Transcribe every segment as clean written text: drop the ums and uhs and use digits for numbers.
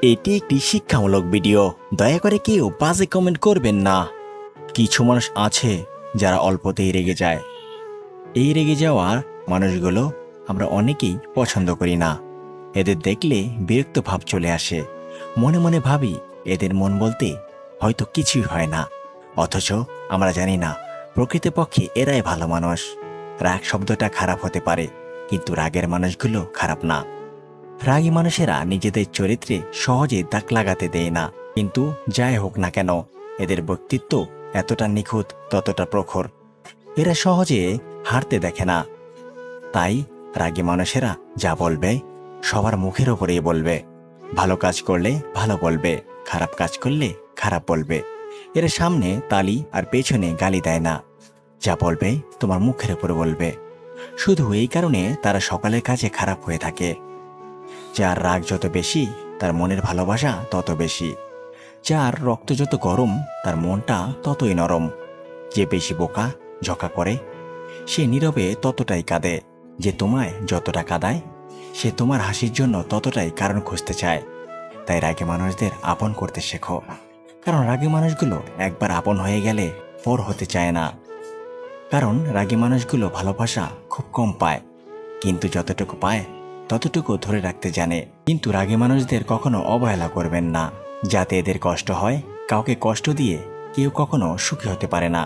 এটি একটি শিক্ষামূলক ভিডিও, দয়া করে কেউ বাজে কমেন্ট করবেন না। কিছু মানুষ আছে যারা অল্পতেই রেগে যায়। এই রেগে যাওয়ার মানুষগুলো আমরা অনেকেই পছন্দ করি না। এদের দেখলে বিরক্ত ভাব চলে আসে। মনে মনে ভাবি এদের মন বলতে হয়তো কিছুই হয় না, অথচ আমরা জানি না প্রকৃতপক্ষে এরাই ভালো মানুষ। রাগ শব্দটা খারাপ হতে পারে, কিন্তু রাগের মানুষগুলো খারাপ না। রাগী মানুষেরা নিজেদের চরিত্রে সহজে দাগ লাগাতে দেয় না, কিন্তু যাই হোক না কেন এদের ব্যক্তিত্ব এতটা নিখুঁত, ততটা প্রখর। এরা সহজে হারতে দেখে না। তাই রাগী মানুষেরা যা বলবে সবার মুখের ওপরেই বলবে। ভালো কাজ করলে ভালো বলবে, খারাপ কাজ করলে খারাপ বলবে। এরা সামনে তালি আর পেছনে গালি দেয় না। যা বলবে তোমার মুখের ওপরে বলবে। শুধু এই কারণে তারা সকালের কাজে খারাপ হয়ে থাকে। যার রাগ যত বেশি তার মনের ভালোবাসা তত বেশি। যার রক্ত যত গরম তার মনটা ততই নরম। যে বেশি বোকা ঝকা করে সে নীরবে ততটাই কাঁদে। যে তোমায় যতটা কাঁদায় সে তোমার হাসির জন্য ততটাই কারণ খুঁজতে চায়। তাই রাগী মানুষদের আপন করতে শেখো, কারণ রাগী মানুষগুলো একবার আপন হয়ে গেলে পর হতে চায় না। কারণ রাগী মানুষগুলো ভালোবাসা খুব কম পায়, কিন্তু যতটুকু পায় ততটুকু ধরে রাখতে জানে। কিন্তু রাগী মানুষদের কখনো অবহেলা করবেন না, যাতে এদের কষ্ট হয়। কাউকে কষ্ট দিয়ে কেউ কখনো সুখী হতে পারে না।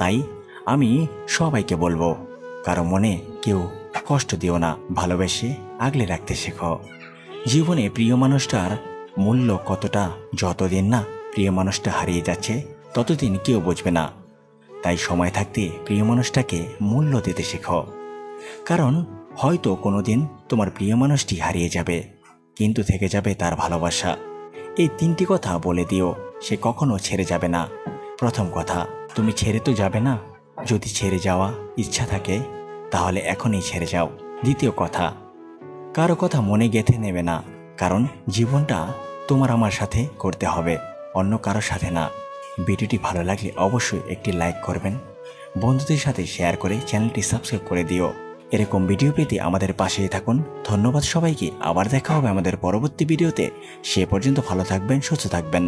তাই আমি সবাইকে বলবো, কারো মনে কেউ কষ্ট দিও না, ভালোবেসে আগলে রাখতে শেখো। জীবনে প্রিয় মানুষটার মূল্য কতটা যতদিন না প্রিয় মানুষটা হারিয়ে যাচ্ছে ততদিন কেউ বুঝবে না। তাই সময় থাকতে প্রিয় মানুষটাকে মূল্য দিতে শেখো, কারণ হয়তো কোনোদিন তোমার প্রিয় মানুষটি হারিয়ে যাবে, কিন্তু থেকে যাবে তার ভালোবাসা। এই তিনটি কথা বলে দিও, সে কখনো ছেড়ে যাবে না। প্রথম কথা, তুমি ছেড়ে তো যাবে না। যদি ছেড়ে যাওয়া ইচ্ছা থাকে তাহলে এখনই ছেড়ে যাও। দ্বিতীয় কথা, কারো কথা মনে গেঁথে নেবে না, কারণ জীবনটা তোমার আমার সাথে করতে হবে, অন্য কারো সাথে না। ভিডিওটি ভালো লাগলে অবশ্যই একটি লাইক করবেন, বন্ধুদের সাথে শেয়ার করে চ্যানেলটি সাবস্ক্রাইব করে দিও। এরকম ভিডিও পেতে আমাদের পাশেই থাকুন। ধন্যবাদ সবাইকে। আবার দেখা হবে আমাদের পরবর্তী ভিডিওতে। সে পর্যন্ত ভালো থাকবেন, সুস্থ থাকবেন।